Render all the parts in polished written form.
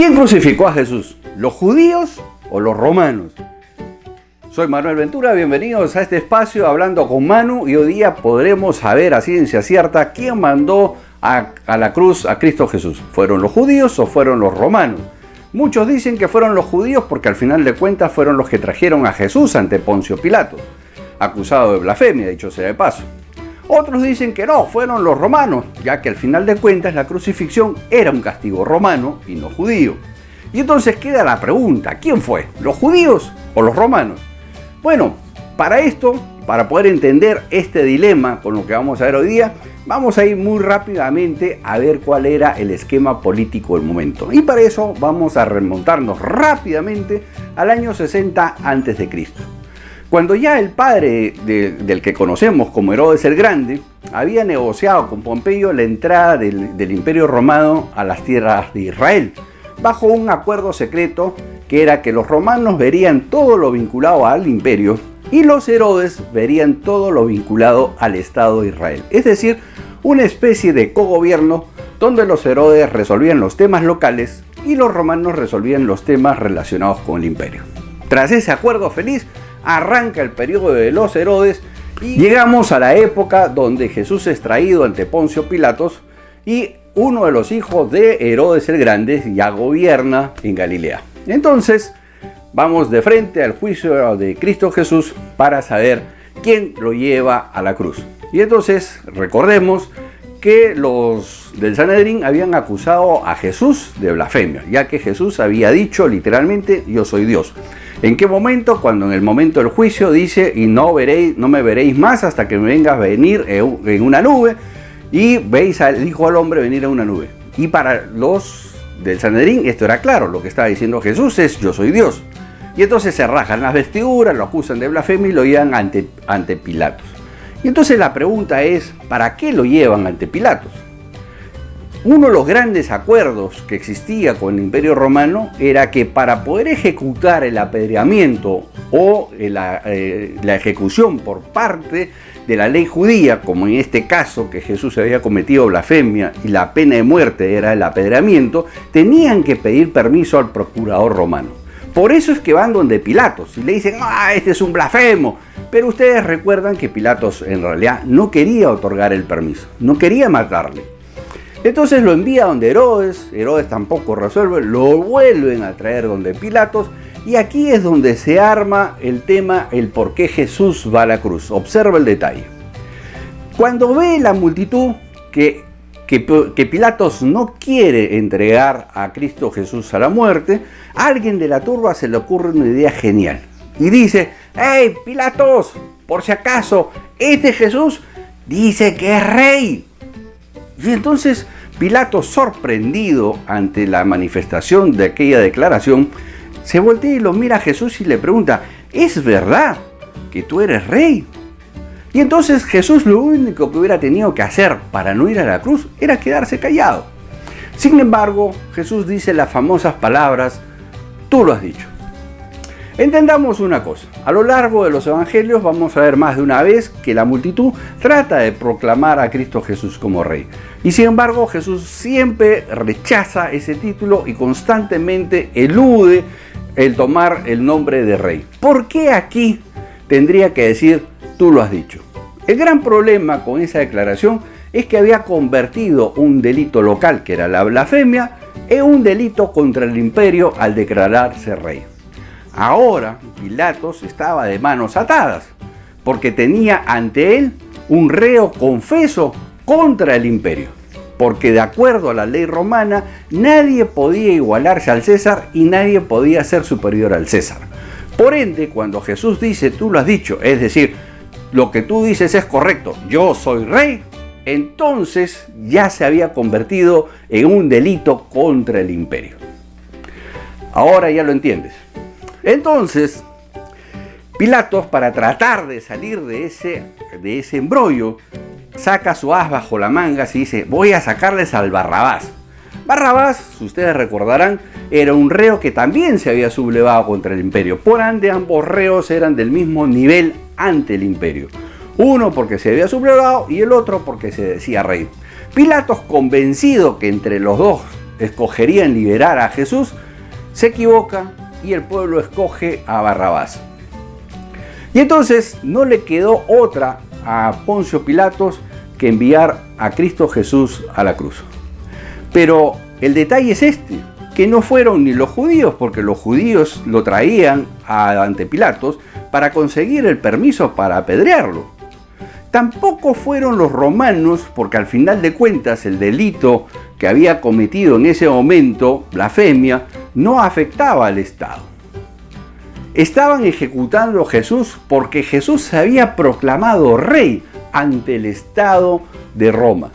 ¿Quién crucificó a Jesús? ¿Los judíos o los romanos? Soy Manuel Ventura, bienvenidos a este espacio Hablando con Manu, y hoy día podremos saber a ciencia cierta quién mandó a la cruz a Cristo Jesús. ¿Fueron los judíos o fueron los romanos? Muchos dicen que fueron los judíos porque al final de cuentas fueron los que trajeron a Jesús ante Poncio Pilato, acusado de blasfemia, dicho sea de paso. Otros dicen que no, fueron los romanos, ya que al final de cuentas la crucifixión era un castigo romano y no judío. Y entonces queda la pregunta, ¿quién fue? ¿Los judíos o los romanos? Bueno, para esto, para poder entender este dilema con lo que vamos a ver hoy día, vamos a ir muy rápidamente a ver cuál era el esquema político del momento. Y para eso vamos a remontarnos rápidamente al año 60 a.C. Cuando ya el padre del que conocemos como Herodes el Grande había negociado con Pompeyo la entrada del Imperio Romano a las tierras de Israel, bajo un acuerdo secreto que era que los romanos verían todo lo vinculado al imperio y los Herodes verían todo lo vinculado al Estado de Israel. Es decir, una especie de cogobierno donde los Herodes resolvían los temas locales y los romanos resolvían los temas relacionados con el imperio. Tras ese acuerdo feliz, arranca el periodo de los Herodes y llegamos a la época donde Jesús es traído ante Poncio Pilatos y uno de los hijos de Herodes el Grande ya gobierna en Galilea. Entonces vamos de frente al juicio de Cristo Jesús para saber quién lo lleva a la cruz. Y entonces recordemos que los del Sanedrín habían acusado a Jesús de blasfemia, ya que Jesús había dicho literalmente: yo soy Dios. ¿En qué momento? Cuando en el momento del juicio dice: y no me veréis más hasta que me vengas a venir en una nube, y veis al Hijo del Hombre venir en una nube. Y para los del Sanedrín esto era claro, lo que estaba diciendo Jesús es: yo soy Dios. Y entonces se rajan las vestiduras, lo acusan de blasfemia y lo llevan ante Pilatos. Y entonces la pregunta es, ¿para qué lo llevan ante Pilatos? Uno de los grandes acuerdos que existía con el Imperio Romano era que para poder ejecutar el apedreamiento o la ejecución por parte de la ley judía, como en este caso que Jesús había cometido blasfemia y la pena de muerte era el apedreamiento, tenían que pedir permiso al procurador romano. Por eso es que van donde Pilatos y le dicen: este es un blasfemo. Pero ustedes recuerdan que Pilatos en realidad no quería otorgar el permiso, no quería matarle. Entonces lo envía donde Herodes tampoco resuelve, lo vuelven a traer donde Pilatos, y aquí es donde se arma el tema, el por qué Jesús va a la cruz. Observa el detalle. Cuando ve la multitud que Pilatos no quiere entregar a Cristo Jesús a la muerte, a alguien de la turba se le ocurre una idea genial. Y dice: ¡hey, Pilatos! Por si acaso, este Jesús dice que es rey. Y entonces Pilatos, sorprendido ante la manifestación de aquella declaración, se voltea y lo mira a Jesús y le pregunta: ¿es verdad que tú eres rey? Y entonces Jesús lo único que hubiera tenido que hacer para no ir a la cruz era quedarse callado. Sin embargo, Jesús dice las famosas palabras: tú lo has dicho. Entendamos una cosa, a lo largo de los evangelios vamos a ver más de una vez que la multitud trata de proclamar a Cristo Jesús como rey. Y sin embargo Jesús siempre rechaza ese título y constantemente elude el tomar el nombre de rey. ¿Por qué aquí tendría que decir tú lo has dicho? El gran problema con esa declaración es que había convertido un delito local, que era la blasfemia, en un delito contra el imperio al declararse rey. Ahora Pilatos estaba de manos atadas, porque tenía ante él un reo confeso contra el imperio. Porque de acuerdo a la ley romana, nadie podía igualarse al César y nadie podía ser superior al César. Por ende, cuando Jesús dice tú lo has dicho, es decir, lo que tú dices es correcto, yo soy rey, entonces ya se había convertido en un delito contra el imperio. Ahora ya lo entiendes. Entonces, Pilatos, para tratar de salir de ese embrollo, saca su as bajo la manga y dice: voy a sacarles al Barrabás. Barrabás, si ustedes recordarán, era un reo que también se había sublevado contra el imperio. Por ende, ambos reos eran del mismo nivel ante el imperio. Uno porque se había sublevado y el otro porque se decía rey. Pilatos, convencido que entre los dos escogerían liberar a Jesús, se equivoca y el pueblo escoge a Barrabás. Y entonces no le quedó otra a Poncio Pilatos que enviar a Cristo Jesús a la cruz. Pero el detalle es este, que no fueron ni los judíos, porque los judíos lo traían ante Pilatos para conseguir el permiso para apedrearlo. Tampoco fueron los romanos, porque al final de cuentas el delito que había cometido en ese momento, blasfemia, no afectaba al Estado. Estaban ejecutando a Jesús porque Jesús se había proclamado rey ante el Estado de Roma.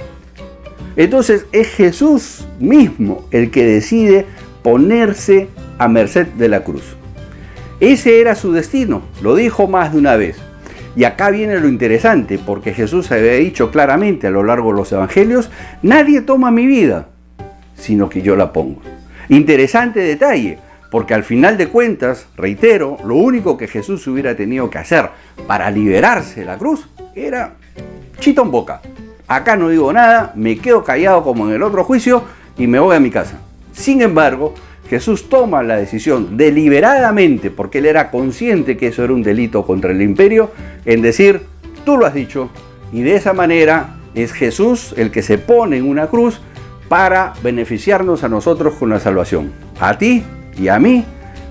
Entonces es Jesús mismo el que decide ponerse a merced de la cruz. Ese era su destino, lo dijo más de una vez. Y acá viene lo interesante, porque Jesús había dicho claramente a lo largo de los evangelios: nadie toma mi vida, sino que yo la pongo. Interesante detalle, porque al final de cuentas, reitero, lo único que Jesús hubiera tenido que hacer para liberarse de la cruz era chito en boca. Acá no digo nada, me quedo callado como en el otro juicio y me voy a mi casa. Sin embargo, Jesús toma la decisión deliberadamente, porque él era consciente que eso era un delito contra el imperio, en decir: tú lo has dicho. Y de esa manera es Jesús el que se pone en una cruz para beneficiarnos a nosotros con la salvación. A ti y a mí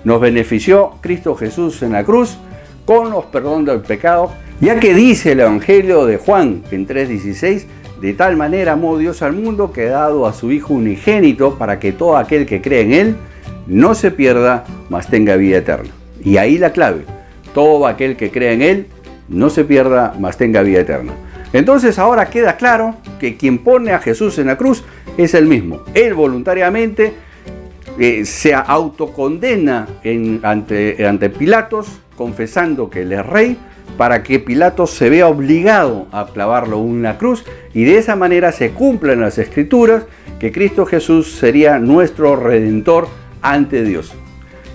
nos benefició Cristo Jesús en la cruz con los perdón del pecado, ya que dice el Evangelio de Juan en 3:16: de tal manera amó Dios al mundo que ha dado a su Hijo unigénito, para que todo aquel que cree en Él no se pierda, mas tenga vida eterna. Y ahí la clave: todo aquel que cree en Él no se pierda, mas tenga vida eterna. Entonces ahora queda claro que quien pone a Jesús en la cruz es Él mismo. Él voluntariamente se autocondena ante Pilatos, confesando que Él es rey, para que Pilatos se vea obligado a clavarlo en una cruz, y de esa manera se cumplen las Escrituras que Cristo Jesús sería nuestro Redentor ante Dios.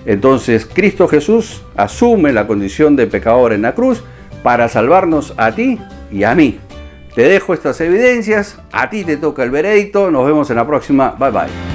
Entonces Cristo Jesús asume la condición de pecador en la cruz para salvarnos a ti y a mí. Te dejo estas evidencias, a ti te toca el veredicto, nos vemos en la próxima, bye bye.